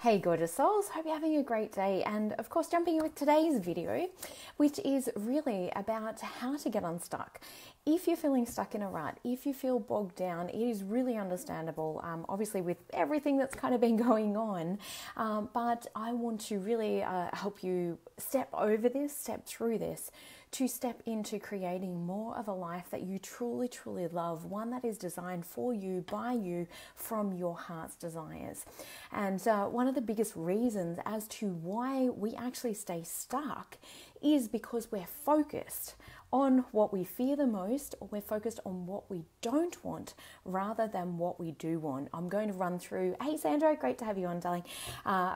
Hey gorgeous souls, hope you're having a great day, and of course jumping in with today's video, which is really about how to get unstuck. If you're feeling stuck in a rut, if you feel bogged down, it is really understandable, obviously with everything that's kind of been going on, but I want to really help you step over this, step through this, to step into creating more of a life that you truly, truly love, one that is designed for you, by you, from your heart's desires. And one of the biggest reasons as to why we actually stay stuck is because we're focused on what we fear the most, or we're focused on what we don't want rather than what we do want. I'm going to run through, hey Sandra, great to have you on, darling,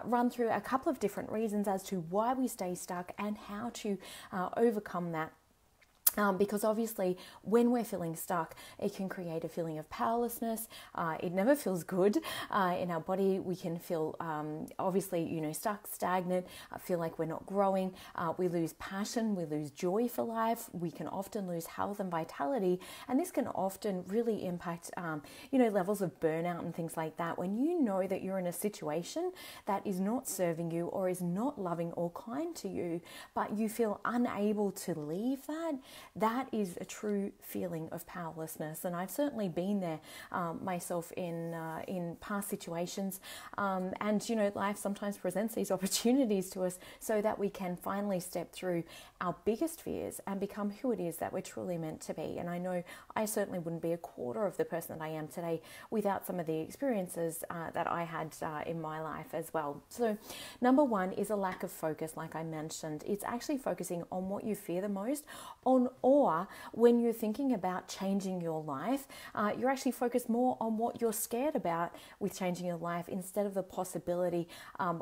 run through a couple of different reasons as to why we stay stuck and how to overcome that. Because obviously when we're feeling stuck, it can create a feeling of powerlessness. It never feels good in our body. We can feel obviously, stuck, stagnant, feel like we're not growing. We lose passion, we lose joy for life. We can often lose health and vitality. And this can often really impact, levels of burnout and things like that. When you know that you're in a situation that is not serving you or is not loving or kind to you, but you feel unable to leave that is a true feeling of powerlessness. And I've certainly been there myself in past situations. And life sometimes presents these opportunities to us so that we can finally step through our biggest fears and become who it is that we're truly meant to be. And I know I certainly wouldn't be a quarter of the person that I am today without some of the experiences that I had in my life as well. So number one is a lack of focus, like I mentioned. It's actually focusing on what you fear the most, or when you're thinking about changing your life, you're actually focused more on what you're scared about with changing your life instead of the possibility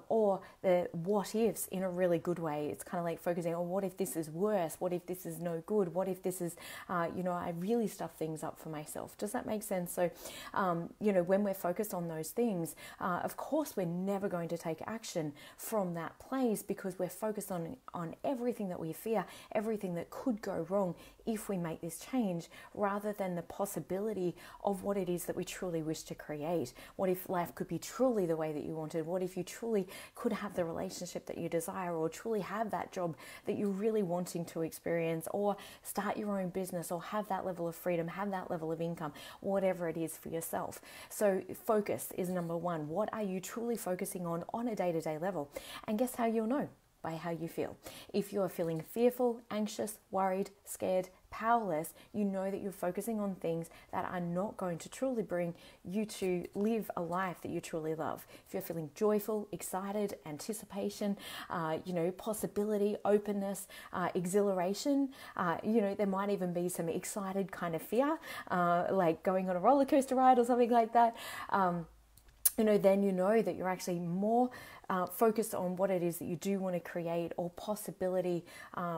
or the what ifs in a really good way. It's kind of like focusing on what if this is worse? What if this is no good? What if this is, I really stuff things up for myself? Does that make sense? So, when we're focused on those things, of course, we're never going to take action from that place because we're focused on everything that we fear, everything that could go wrong if we make this change, rather than the possibility of what it is that we truly wish to create. What if life could be truly the way that you wanted? What if you truly could have the relationship that you desire, or truly have that job that you're really wanting to experience, or start your own business, or have that level of freedom, have that level of income, whatever it is for yourself. So focus is number one. What are you truly focusing on a day-to-day level? And guess how you'll know? By how you feel. If you're feeling fearful, anxious, worried, scared, powerless, you know that you're focusing on things that are not going to truly bring you to live a life that you truly love. If you're feeling joyful, excited, anticipation, possibility, openness, exhilaration, there might even be some excited kind of fear, like going on a roller coaster ride or something like that. Then you know that you're actually more focused on what it is that you do want to create, or possibility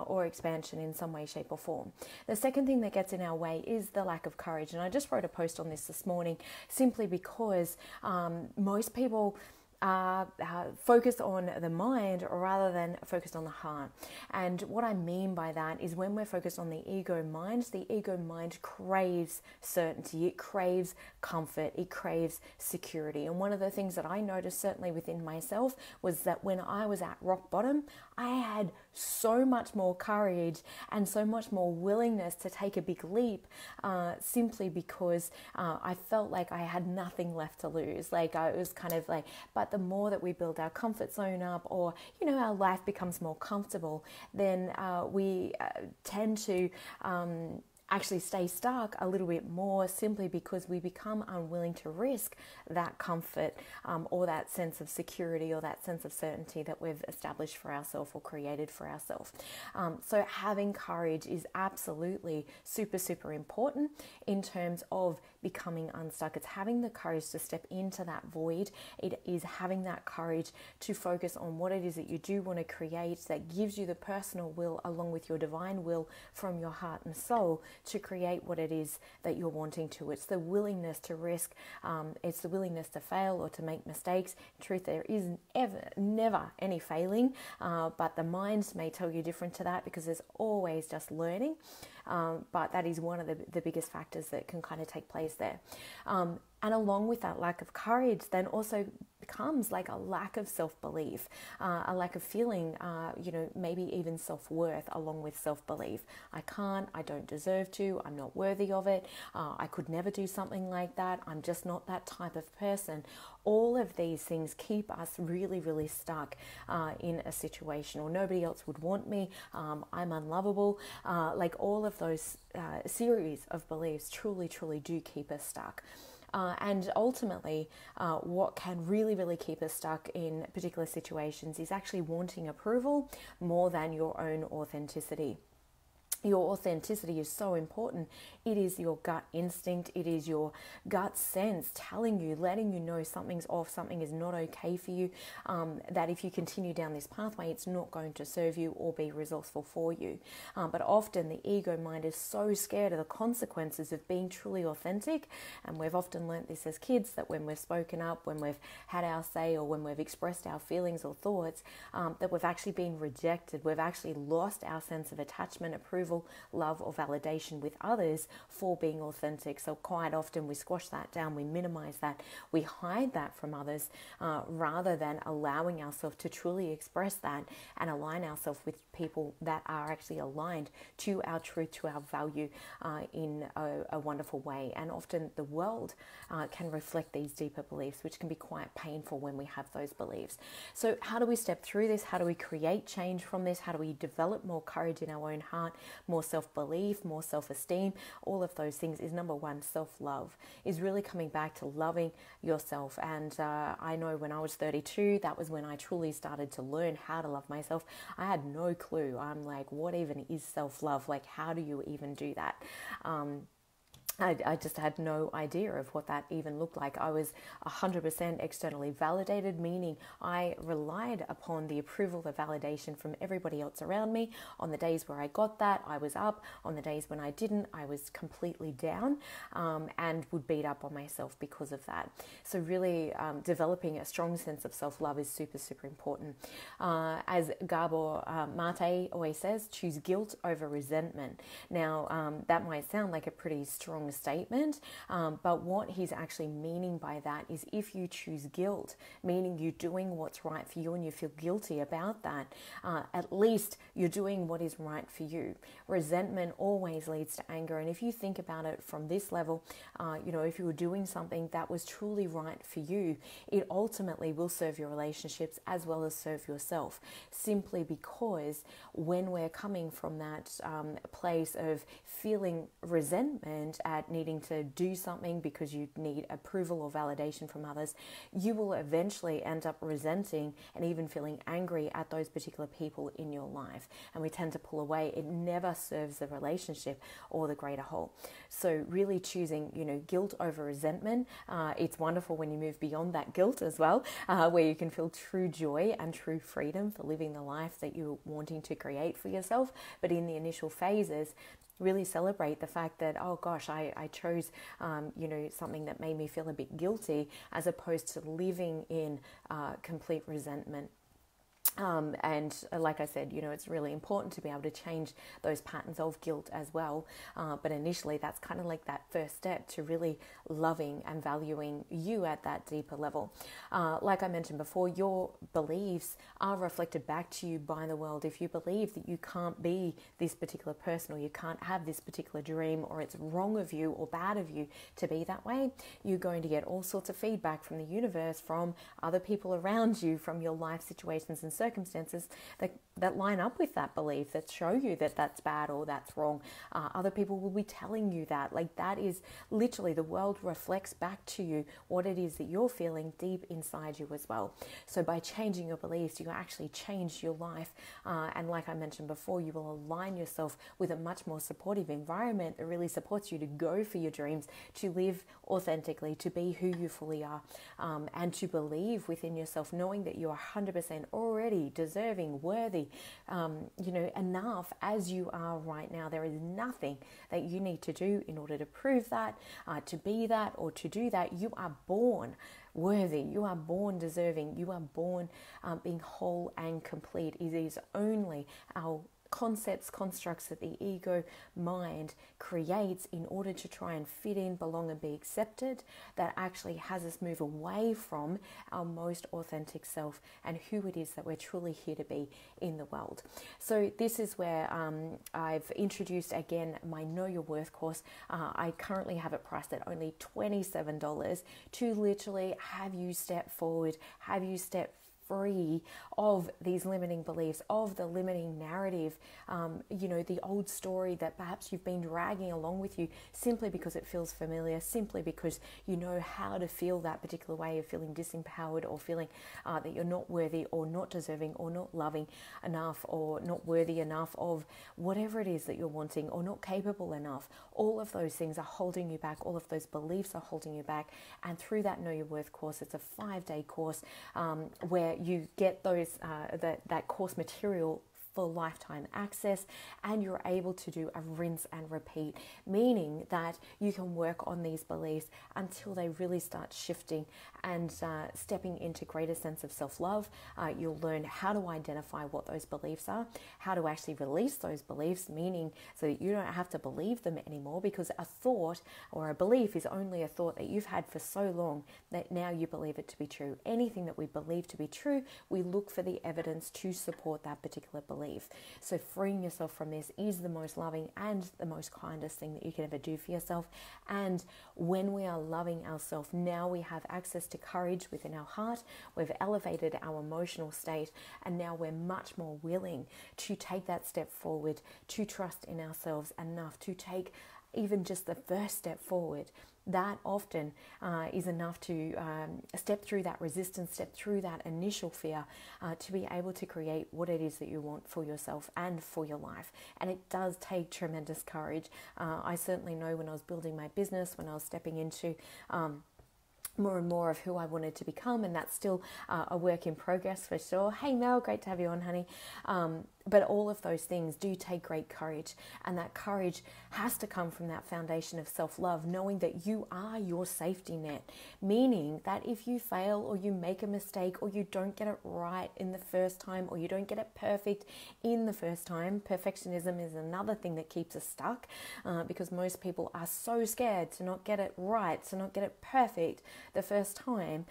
or expansion in some way, shape or form. The second thing that gets in our way is the lack of courage. And I just wrote a post on this morning simply because most people focused on the mind rather than focused on the heart. And what I mean by that is when we're focused on the ego mind craves certainty, it craves comfort, it craves security. And one of the things that I noticed certainly within myself was that when I was at rock bottom, I had so much more courage and so much more willingness to take a big leap simply because I felt like I had nothing left to lose. Like it was kind of like, but the more that we build our comfort zone up, or, our life becomes more comfortable, then we tend to actually stay stuck a little bit more, simply because we become unwilling to risk that comfort or that sense of security or that sense of certainty that we've established for ourselves or created for ourselves. So having courage is absolutely super, super important in terms of becoming unstuck. It's having the courage to step into that void. It is having that courage to focus on what it is that you do want to create, that gives you the personal will along with your divine will from your heart and soul to create what it is that you're wanting to. It's the willingness to risk. It's the willingness to fail or to make mistakes. In truth, there is never any failing, but the mind may tell you different to that because there's always just learning. But that is one of the biggest factors that can kind of take place there. And along with that lack of courage, then also becomes like a lack of self-belief, a lack of feeling, maybe even self-worth along with self-belief. I don't deserve to, I'm not worthy of it, I could never do something like that, I'm just not that type of person. All of these things keep us really, really stuck in a situation, or nobody else would want me, I'm unlovable. Like all of those series of beliefs truly, truly do keep us stuck. And ultimately, what can really, really keep us stuck in particular situations is actually wanting approval more than your own authenticity. Your authenticity is so important. It is your gut instinct. It is your gut sense telling you, letting you know something's off, something is not okay for you, that if you continue down this pathway, it's not going to serve you or be resourceful for you. But often the ego mind is so scared of the consequences of being truly authentic. And we've often learnt this as kids, that when we've spoken up, when we've had our say, or when we've expressed our feelings or thoughts, that we've actually been rejected. We've actually lost our sense of attachment, approval, love, or validation with others for being authentic. So quite often we squash that down, we minimize that, we hide that from others, rather than allowing ourselves to truly express that and align ourselves with people that are actually aligned to our truth, to our value, in a wonderful way. And often the world can reflect these deeper beliefs, which can be quite painful when we have those beliefs. So how do we step through this? How do we create change from this? How do we develop more courage in our own heart, more self-belief, more self-esteem? All of those things is, number one, self-love, is really coming back to loving yourself. And I know when I was 32, that was when I truly started to learn how to love myself. I had no clue. I'm like, what even is self-love? Like, how do you even do that? I just had no idea of what that even looked like. I was 100% externally validated, meaning I relied upon the approval, the validation from everybody else around me. On the days where I got that, I was up. On the days when I didn't, I was completely down, and would beat up on myself because of that. So really developing a strong sense of self-love is super, super important. As Gabor Mate always says, choose guilt over resentment. Now, that might sound like a pretty strong statement, but what he's actually meaning by that is, if you choose guilt, meaning you're doing what's right for you and you feel guilty about that, at least you're doing what is right for you. Resentment always leads to anger, and if you think about it from this level, if you were doing something that was truly right for you, it ultimately will serve your relationships as well as serve yourself, simply because when we're coming from that place of feeling resentment at needing to do something because you need approval or validation from others, you will eventually end up resenting and even feeling angry at those particular people in your life. And we tend to pull away. It never serves the relationship or the greater whole. So really choosing, guilt over resentment. It's wonderful when you move beyond that guilt as well, where you can feel true joy and true freedom for living the life that you're wanting to create for yourself. But in the initial phases, really celebrate the fact that, oh gosh, I chose, something that made me feel a bit guilty, as opposed to living in complete resentment. And like I said, it's really important to be able to change those patterns of guilt as well. But initially, that's kind of like that first step to really loving and valuing you at that deeper level. Like I mentioned before, your beliefs are reflected back to you by the world. If you believe that you can't be this particular person, or you can't have this particular dream, or it's wrong of you or bad of you to be that way, you're going to get all sorts of feedback from the universe, from other people around you, from your life situations and circumstances that line up with that belief, that show you that that's bad or that's wrong. Other people will be telling you that. Like, that is literally, the world reflects back to you what it is that you're feeling deep inside you as well. So by changing your beliefs, you actually change your life. And like I mentioned before, you will align yourself with a much more supportive environment that really supports you to go for your dreams, to live authentically, to be who you fully are, and to believe within yourself, knowing that you are 100% already deserving, worthy, enough as you are right now. There is nothing that you need to do in order to prove that, to be that, or to do that. You are born worthy. You are born deserving. You are born being whole and complete. It is only our concepts, constructs that the ego mind creates in order to try and fit in, belong, and be accepted, that actually has us move away from our most authentic self and who it is that we're truly here to be in the world. So this is where I've introduced again my Know Your Worth course. I currently have it priced at only $27 to literally have you step forward, have you step free of these limiting beliefs, of the limiting narrative, the old story that perhaps you've been dragging along with you simply because it feels familiar, simply because you know how to feel that particular way of feeling disempowered or feeling that you're not worthy or not deserving or not loving enough or not worthy enough of whatever it is that you're wanting or not capable enough. All of those things are holding you back. All of those beliefs are holding you back. And through that Know Your Worth course, it's a 5-day course where you get those that course material for lifetime access, and you're able to do a rinse and repeat, meaning that you can work on these beliefs until they really start shifting and stepping into greater sense of self-love. You'll learn how to identify what those beliefs are, how to actually release those beliefs, meaning so that you don't have to believe them anymore, because a thought or a belief is only a thought that you've had for so long that now you believe it to be true. Anything that we believe to be true, we look for the evidence to support that particular belief. So freeing yourself from this is the most loving and the most kindest thing that you can ever do for yourself. And when we are loving ourselves, now we have access to courage within our heart. We've elevated our emotional state, and now we're much more willing to take that step forward, to trust in ourselves enough to take even just the first step forward. That often is enough to step through that resistance, step through that initial fear, to be able to create what it is that you want for yourself and for your life. And it does take tremendous courage. I certainly know when I was building my business, when I was stepping into more and more of who I wanted to become, and that's still a work in progress for sure. Hey Mel, great to have you on, honey. But all of those things do take great courage, and that courage has to come from that foundation of self-love, knowing that you are your safety net, meaning that if you fail or you make a mistake or you don't get it right in the first time or you don't get it perfect in the first time, perfectionism is another thing that keeps us stuck, because most people are so scared to not get it right, to not get it perfect the first time,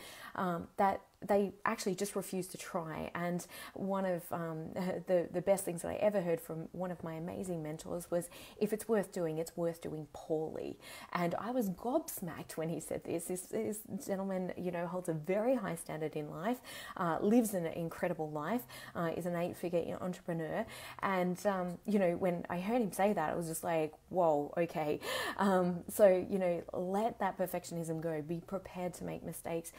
that they actually just refuse to try. And one of the best things that I ever heard from one of my amazing mentors was, if it's worth doing, it's worth doing poorly. And I was gobsmacked when he said this. This gentleman, holds a very high standard in life, lives an incredible life, is an 8-figure entrepreneur. And, when I heard him say that, I was just like, whoa, okay. So, let that perfectionism go. Be prepared to make mistakes.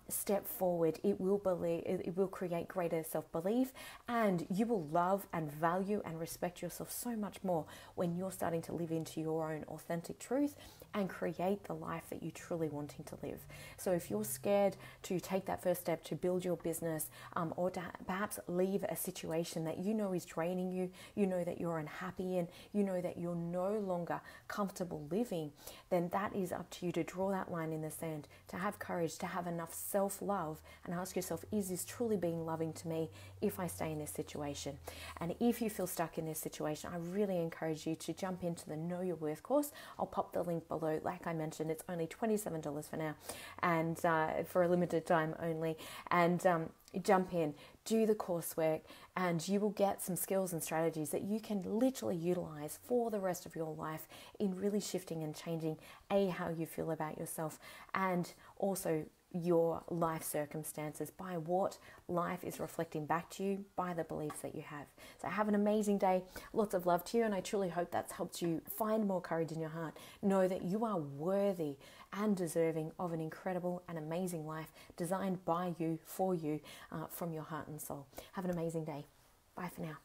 Step forward. It will create greater self-belief, and you will love and value and respect yourself so much more when you're starting to live into your own authentic truth and create the life that you're truly wanting to live. So if you're scared to take that first step to build your business, or to perhaps leave a situation that you know is draining you, you know that you're unhappy in, you know that you're no longer comfortable living, then that is up to you to draw that line in the sand, to have courage, to have enough self-love, and ask yourself, is this truly being loving to me if I stay in this situation? And if you feel stuck in this situation, I really encourage you to jump into the Know Your Worth course. I'll pop the link below. Like I mentioned, it's only $27 for now, and for a limited time only. And jump in, do the coursework, and you will get some skills and strategies that you can literally utilize for the rest of your life in really shifting and changing how you feel about yourself, and also your life circumstances, by what life is reflecting back to you, by the beliefs that you have. So have an amazing day. Lots of love to you, and I truly hope that's helped you find more courage in your heart. Know that you are worthy and deserving of an incredible and amazing life designed by you, for you, from your heart and soul. Have an amazing day. Bye for now.